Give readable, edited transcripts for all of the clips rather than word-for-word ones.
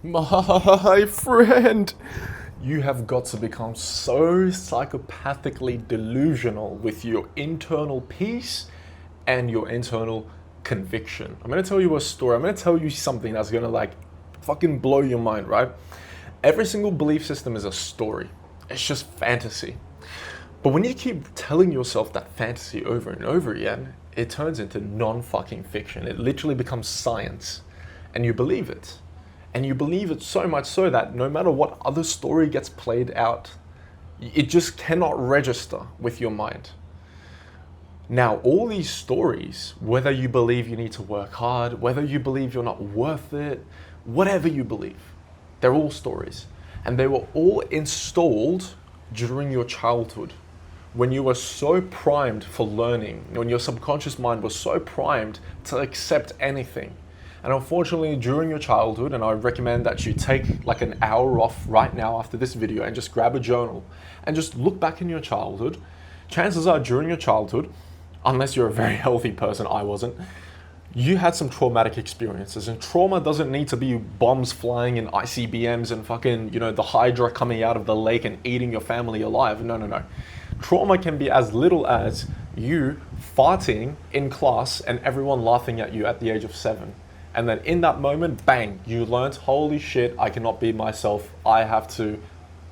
My friend, you have got to become so psychopathically delusional with your internal peace and your internal conviction. I'm gonna tell you a story. I'm gonna tell you something that's gonna fucking blow your mind, right? Every single belief system is a story. It's just fantasy. But when you keep telling yourself that fantasy over and over again, it turns into non-fucking fiction. It literally becomes science, and you believe it. And you believe it so much so that no matter what other story gets played out, it just cannot register with your mind. Now, all these stories, whether you believe you need to work hard, whether you believe you're not worth it, whatever you believe, they're all stories. And they were all installed during your childhood, when you were so primed for learning, when your subconscious mind was so primed to accept anything. And unfortunately, during your childhood, and I recommend that you take like an hour off right now after this video and just grab a journal and just look back in your childhood. Chances are during your childhood, unless you're a very healthy person, I wasn't, you had some traumatic experiences. And trauma doesn't need to be bombs flying and ICBMs and fucking, the Hydra coming out of the lake and eating your family alive. No. Trauma can be as little as you farting in class and everyone laughing at you at the age of 7. And then in that moment, bang, you learned, holy shit, I cannot be myself. I have to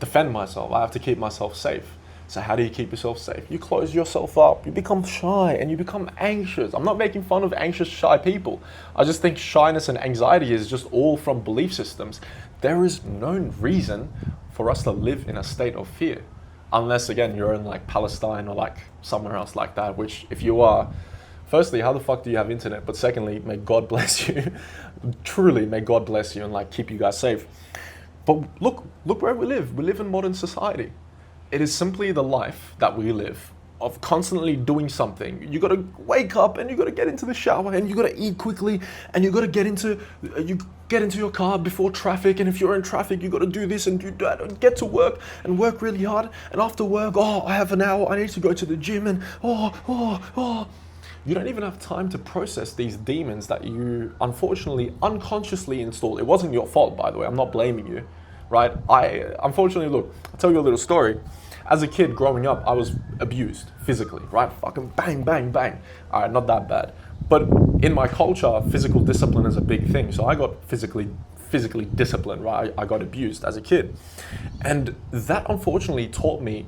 defend myself. I have to keep myself safe. So how do you keep yourself safe? You close yourself up. You become shy and you become anxious. I'm not making fun of anxious, shy people. I just think shyness and anxiety is just all from belief systems. There is no reason for us to live in a state of fear. Unless, again, you're in Palestine or somewhere else like that, which if you are, firstly, how the fuck do you have internet? But secondly, may God bless you. Truly, may God bless you and keep you guys safe. But look where we live. We live in modern society. It is simply the life that we live of constantly doing something. You gotta wake up and you gotta get into the shower and you gotta eat quickly and you gotta get into your car before traffic, and if you're in traffic you gotta do this and do that and get to work and work really hard, and after work, I have an hour, I need to go to the gym, and you don't even have time to process these demons that you unfortunately unconsciously installed. It wasn't your fault, by the way. I'm not blaming you, right? Unfortunately, look, I'll tell you a little story. As a kid growing up, I was abused physically, right? Fucking bang, bang, bang. All right, not that bad. But in my culture, physical discipline is a big thing. So I got physically disciplined, right? I got abused as a kid. And that unfortunately taught me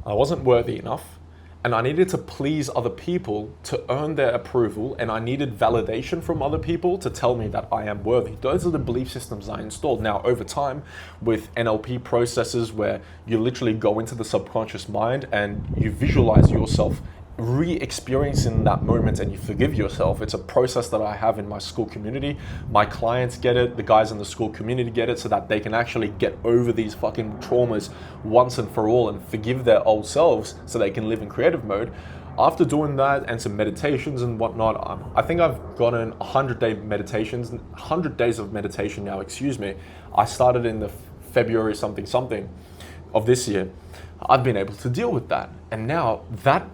I wasn't worthy enough. And I needed to please other people to earn their approval, and I needed validation from other people to tell me that I am worthy. Those are the belief systems I installed. Now, over time, with NLP processes where you literally go into the subconscious mind and you visualize yourself re-experiencing that moment and you forgive yourself. It's a process that I have in my school community. My clients get it, the guys in the school community get it, so that they can actually get over these fucking traumas once and for all and forgive their old selves so they can live in creative mode. After doing that and some meditations and whatnot, I think I've gotten 100 days of meditation now, I started in the February something of this year. I've been able to deal with that. And now that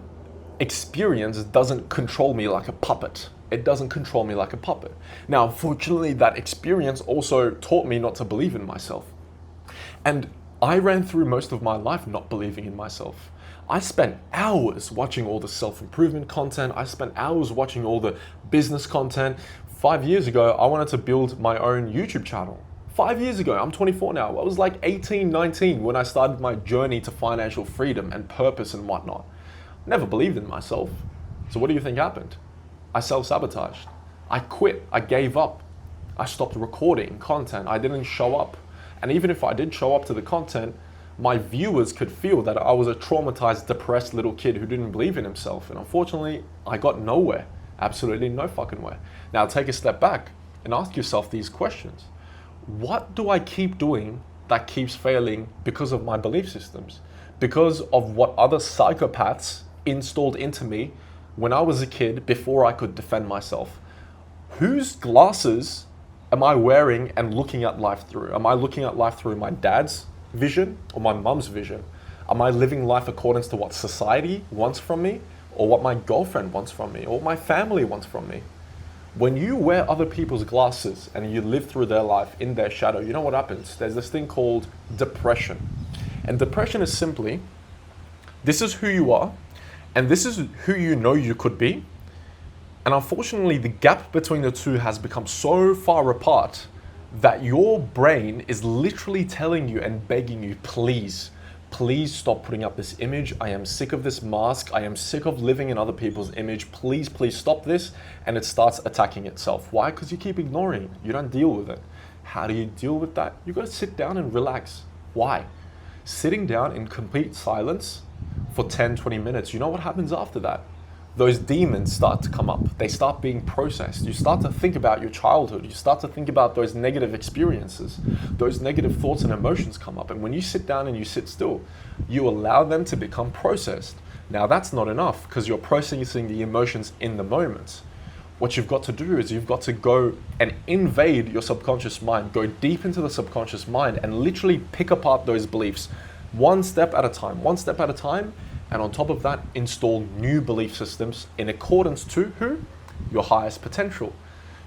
experience doesn't control me like a puppet. It doesn't control me like a puppet. Now, unfortunately, that experience also taught me not to believe in myself. And I ran through most of my life not believing in myself. I spent hours watching all the self-improvement content. I spent hours watching all the business content. 5 years ago, I wanted to build my own YouTube channel. 5 years ago, I'm 24 now. I was 18, 19 when I started my journey to financial freedom and purpose and whatnot. Never believed in myself. So what do you think happened? I self-sabotaged. I quit. I gave up. I stopped recording content. I didn't show up. And even if I did show up to the content, my viewers could feel that I was a traumatized, depressed little kid who didn't believe in himself. And unfortunately, I got nowhere. Absolutely no fucking where. Now take a step back and ask yourself these questions. What do I keep doing that keeps failing because of my belief systems? Because of what other psychopaths installed into me when I was a kid before I could defend myself? Whose glasses am I wearing and looking at life through? Am I looking at life through my dad's vision or my mum's vision? Am I living life according to what society wants from me, or what my girlfriend wants from me, or my family wants from me? When you wear other people's glasses and you live through their life in their shadow, you know what happens? There's this thing called depression. And depression is simply, this is who you are, and this is who you know you could be. And unfortunately, the gap between the two has become so far apart that your brain is literally telling you and begging you, please, please stop putting up this image. I am sick of this mask. I am sick of living in other people's image. Please, please stop this. And it starts attacking itself. Why? Because you keep ignoring it. You don't deal with it. How do you deal with that? You got to sit down and relax. Why? Sitting down in complete silence for 10, 20 minutes, you know what happens after that? Those demons start to come up. They start being processed. You start to think about your childhood. You start to think about those negative experiences. Those negative thoughts and emotions come up. And when you sit down and you sit still, you allow them to become processed. Now that's not enough because you're processing the emotions in the moment. What you've got to do is you've got to go and invade your subconscious mind, go deep into the subconscious mind and literally pick apart those beliefs one step at a time, and on top of that, install new belief systems in accordance to who? Your highest potential.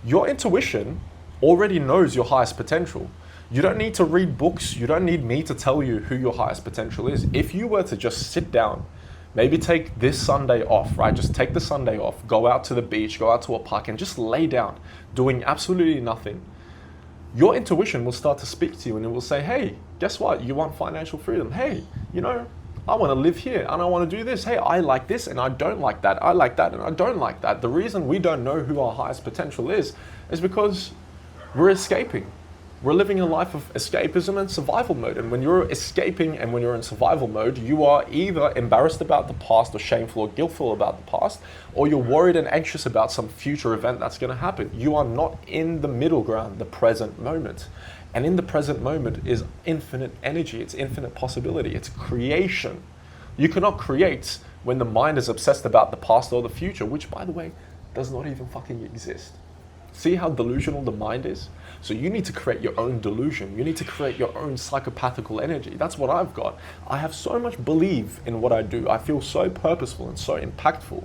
Your intuition already knows your highest potential. You don't need to read books. You don't need me to tell you who your highest potential is. If you were to just sit down, maybe take this Sunday off, right? Just take the Sunday off, go out to the beach, go out to a park and just lay down, doing absolutely nothing. Your intuition will start to speak to you and it will say, hey, guess what? You want financial freedom. Hey, I want to live here and I want to do this. Hey, I like this and I don't like that. I like that and I don't like that. The reason we don't know who our highest potential is because we're escaping. We're living a life of escapism and survival mode. And when you're escaping and when you're in survival mode, you are either embarrassed about the past or shameful or guiltful about the past, or you're worried and anxious about some future event that's going to happen. You are not in the middle ground, the present moment. And in the present moment is infinite energy, it's infinite possibility, it's creation. You cannot create when the mind is obsessed about the past or the future, which by the way, does not even fucking exist. See how delusional the mind is? So you need to create your own delusion. You need to create your own psychopathical energy. That's what I've got. I have so much belief in what I do. I feel so purposeful and so impactful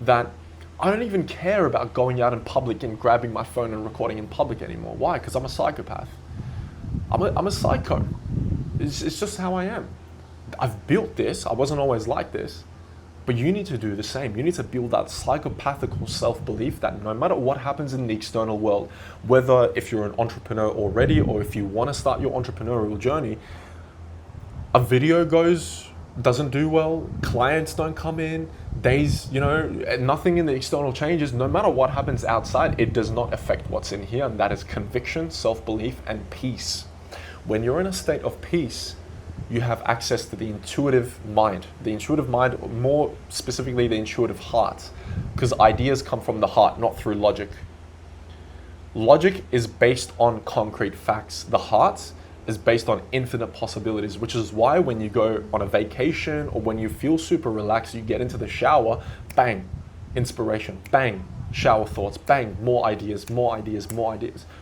that I don't even care about going out in public and grabbing my phone and recording in public anymore. Why? Because I'm a psychopath. I'm a psycho. It's just how I am. I've built this. I wasn't always like this. But you need to do the same. You need to build that psychopathical self-belief that no matter what happens in the external world, whether if you're an entrepreneur already or if you want to start your entrepreneurial journey, a video doesn't do well, clients don't come in, nothing in the external changes. No matter what happens outside, it does not affect what's in here, and that is conviction, self-belief, and peace. When you're in a state of peace, you have access to the intuitive mind, more specifically the intuitive heart, because ideas come from the heart, not through logic. Logic is based on concrete facts. The heart is based on infinite possibilities, which is why when you go on a vacation or when you feel super relaxed, you get into the shower, bang, inspiration, bang, shower thoughts, bang, more ideas,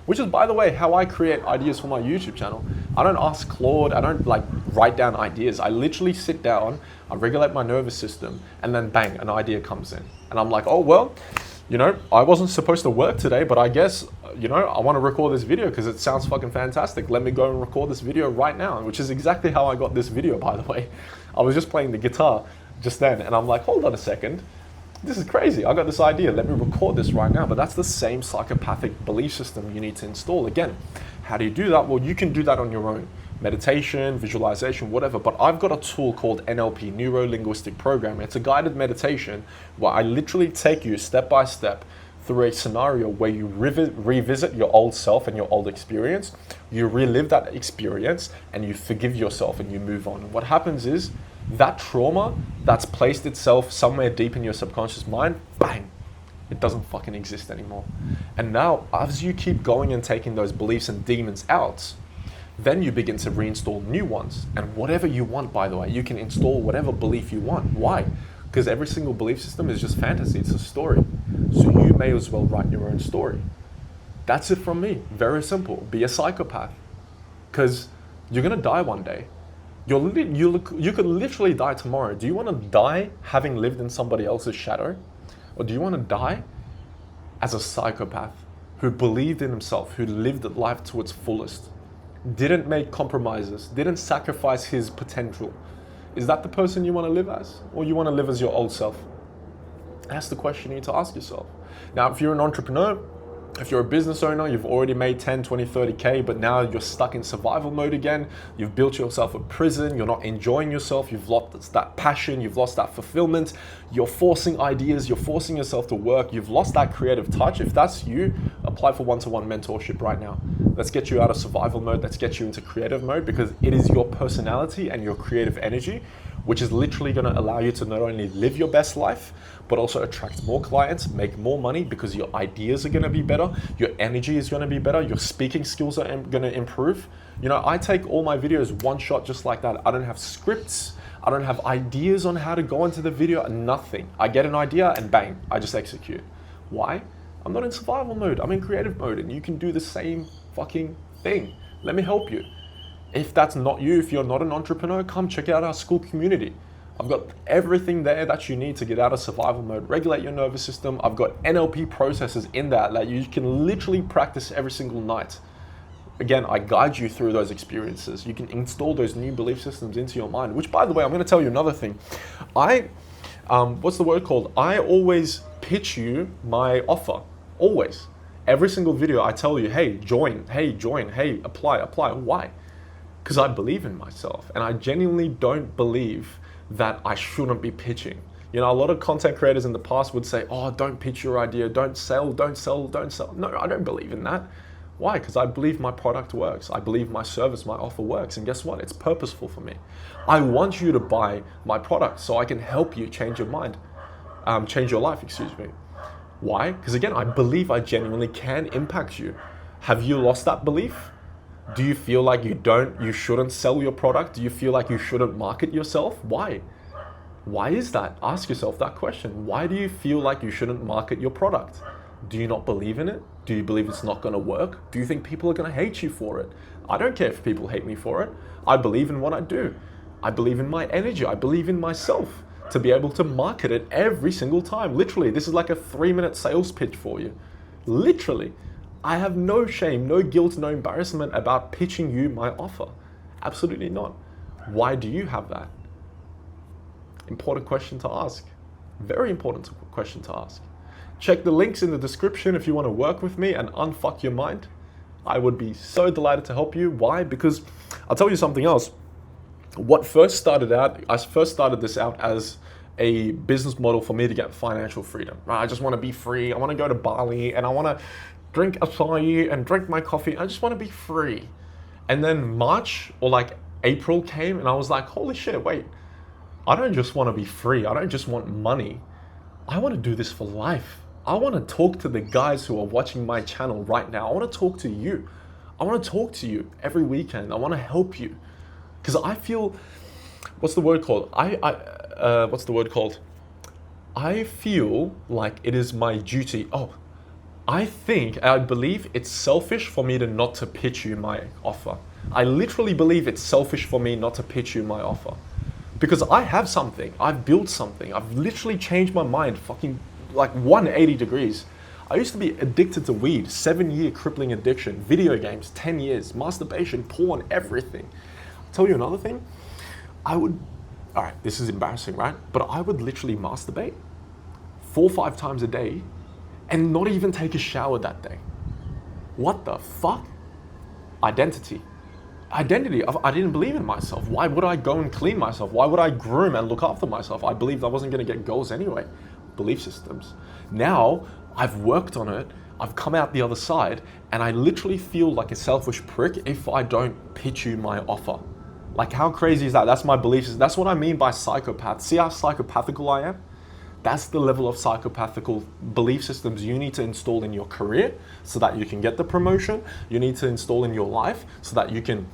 which is, by the way, how I create ideas for my YouTube channel. I don't ask Claude, I don't write down ideas. I literally sit down, I regulate my nervous system, and then bang, an idea comes in. And I'm like, oh, well, I wasn't supposed to work today, but I guess, I want to record this video because it sounds fucking fantastic. Let me go and record this video right now, which is exactly how I got this video, by the way. I was just playing the guitar just then, and I'm like, hold on a second. This is crazy. I got this idea. Let me record this right now. But that's the same psychopathic belief system you need to install. Again, how do you do that? Well, you can do that on your own. Meditation, visualization, whatever. But I've got a tool called NLP, Neuro Linguistic Programming. It's a guided meditation where I literally take you step by step through a scenario where you revisit your old self and your old experience. You relive that experience and you forgive yourself and you move on. And what happens is that trauma that's placed itself somewhere deep in your subconscious mind, bang, it doesn't fucking exist anymore. And now, as you keep going and taking those beliefs and demons out, then you begin to reinstall new ones. And whatever you want, by the way, you can install whatever belief you want. Why? Because every single belief system is just fantasy, it's a story. So you may as well write your own story. That's it from me, very simple. Be a psychopath. Because you're gonna die one day. You could literally die tomorrow. Do you want to die having lived in somebody else's shadow? Or do you want to die as a psychopath who believed in himself, who lived life to its fullest, didn't make compromises, didn't sacrifice his potential, is that the person you want to live as? Or you want to live as your old self? That's the question you need to ask yourself. Now, if you're an entrepreneur, if you're a business owner, you've already made 10, 20, 30K, but now you're stuck in survival mode again. You've built yourself a prison. You're not enjoying yourself. You've lost that passion. You've lost that fulfillment. You're forcing ideas. You're forcing yourself to work. You've lost that creative touch. If that's you, apply for one-to-one mentorship right now. Let's get you out of survival mode. Let's get you into creative mode, because it is your personality and your creative energy which is literally going to allow you to not only live your best life, but also attract more clients, make more money, because your ideas are going to be better, your energy is going to be better, your speaking skills are going to improve. You know, I take all my videos one shot just like that. I don't have scripts. I don't have ideas on how to go into the video, nothing. I get an idea and bang, I just execute. Why? I'm not in survival mode, I'm in creative mode, and you can do the same fucking thing. Let me help you. If that's not you, if you're not an entrepreneur, come check out our school community. I've got everything there that you need to get out of survival mode, regulate your nervous system. I've got NLP processes in that you can literally practice every single night. Again, I guide you through those experiences. You can install those new belief systems into your mind, which, by the way, I'm going to tell you another thing. What's the word called? I always pitch you my offer, always. Every single video I tell you, hey, join, hey, apply. Why? Because I believe in myself, and I genuinely don't believe that I shouldn't be pitching. You know, a lot of content creators in the past would say, oh, don't pitch your idea, don't sell. No, I don't believe in that. Why? Because I believe my product works. I believe my service, my offer works. And guess what? It's purposeful for me. I want you to buy my product so I can help you change your mind, change your life, excuse me. Why? Because again, I believe I genuinely can impact you. Have you lost that belief? Do you feel like you shouldn't sell your product? Do you feel like you shouldn't market yourself? Why? Why is that? Ask yourself that question. Why do you feel like you shouldn't market your product? Do you not believe in it? Do you believe it's not going to work? Do you think people are going to hate you for it? I don't care if people hate me for it. I believe in what I do. I believe in my energy. I believe in myself to be able to market it every single time. Literally, this is like a 3-minute sales pitch for you. Literally. I have no shame, no guilt, no embarrassment about pitching you my offer. Absolutely not. Why do you have that? Important question to ask. Very important question to ask. Check the links in the description if you want to work with me and unfuck your mind. I would be so delighted to help you. Why? Because I'll tell you something else. I first started this out as a business model for me to get financial freedom. I just want to be free. I want to go to Bali and I want to drink acai and drink my coffee. I just want to be free. And then March or like April came and I was like, holy shit, wait. I don't just want to be free. I don't just want money. I want to do this for life. I want to talk to the guys who are watching my channel right now. I want to talk to you. I want to talk to you every weekend. I want to help you. Because I feel, what's the word called? I feel like it is my duty. I believe it's selfish for me not to pitch you my offer. I literally believe it's selfish for me not to pitch you my offer. Because I have something, I've built something, I've literally changed my mind fucking like 180 degrees. I used to be addicted to weed, 7-year crippling addiction, video games, 10 years, masturbation, porn, everything. I'll tell you another thing, this is embarrassing, right? But I would literally masturbate 4 or 5 times a day and not even take a shower that day. What the fuck? Identity. I didn't believe in myself. Why would I go and clean myself? Why would I groom and look after myself? I believed I wasn't going to get goals anyway. Belief systems. Now, I've worked on it, I've come out the other side, and I literally feel like a selfish prick if I don't pitch you my offer. Like, how crazy is that? That's my belief system. That's what I mean by psychopath. See how psychopathical I am? That's the level of psychopathical belief systems you need to install in your career so that you can get the promotion. You need to install in your life so that you can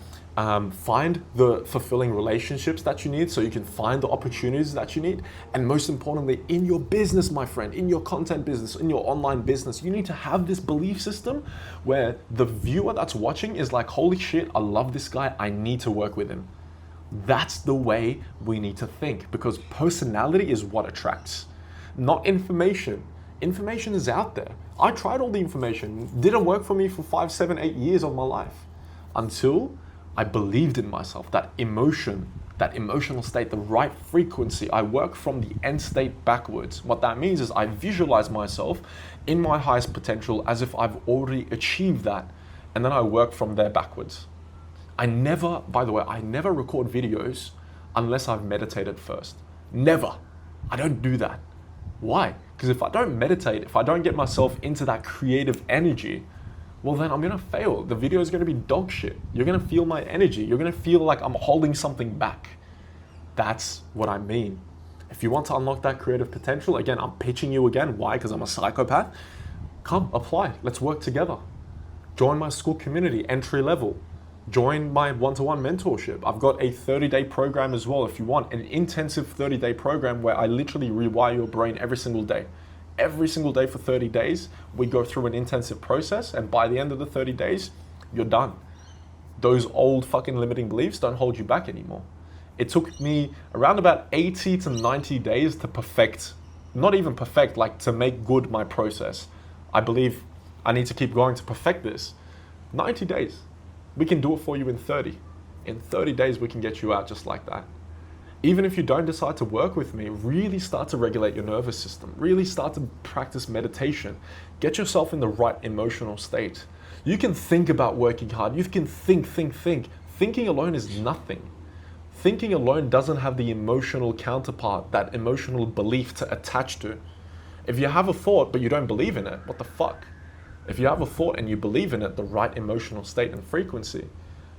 find the fulfilling relationships that you need, so you can find the opportunities that you need. And most importantly, in your business, my friend, in your content business, in your online business, you need to have this belief system where the viewer that's watching is like, holy shit, I love this guy, I need to work with him. That's the way we need to think, because personality is what attracts. Not information. Information is out there. I tried all the information. Didn't work for me for 5, 7, 8 years of my life until I believed in myself. That emotion, that emotional state, the right frequency. I work from the end state backwards. What that means is I visualize myself in my highest potential as if I've already achieved that. And then I work from there backwards. I never record videos unless I've meditated first. Never. I don't do that. Why? Because if I don't meditate, if I don't get myself into that creative energy, well then I'm gonna fail. The video is gonna be dog shit. You're gonna feel my energy. You're gonna feel like I'm holding something back. That's what I mean. If you want to unlock that creative potential, again, I'm pitching you again. Why? Because I'm a psychopath. Come, apply. Let's work together. Join my school community, entry level. Join my one-to-one mentorship. I've got a 30-day program as well if you want, an intensive 30-day program where I literally rewire your brain every single day. Every single day for 30 days, we go through an intensive process, and by the end of the 30 days, you're done. Those old fucking limiting beliefs don't hold you back anymore. It took me around about 80 to 90 days to perfect, not even perfect, like to make good my process. I believe I need to keep going to perfect this. 90 days. We can do it for you in 30. In 30 days, we can get you out just like that. Even if you don't decide to work with me, really start to regulate your nervous system. Really start to practice meditation. Get yourself in the right emotional state. You can think about working hard. You can think. Thinking alone is nothing. Thinking alone doesn't have the emotional counterpart, that emotional belief to attach to. If you have a thought but you don't believe in it, what the fuck? If you have a thought and you believe in it, the right emotional state and frequency,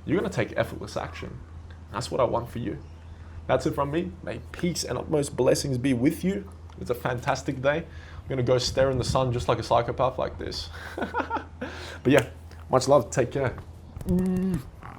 you're gonna take effortless action. That's what I want for you. That's it from me. May peace and utmost blessings be with you. It's a fantastic day. I'm gonna go stare in the sun just like a psychopath like this. But yeah, much love, take care.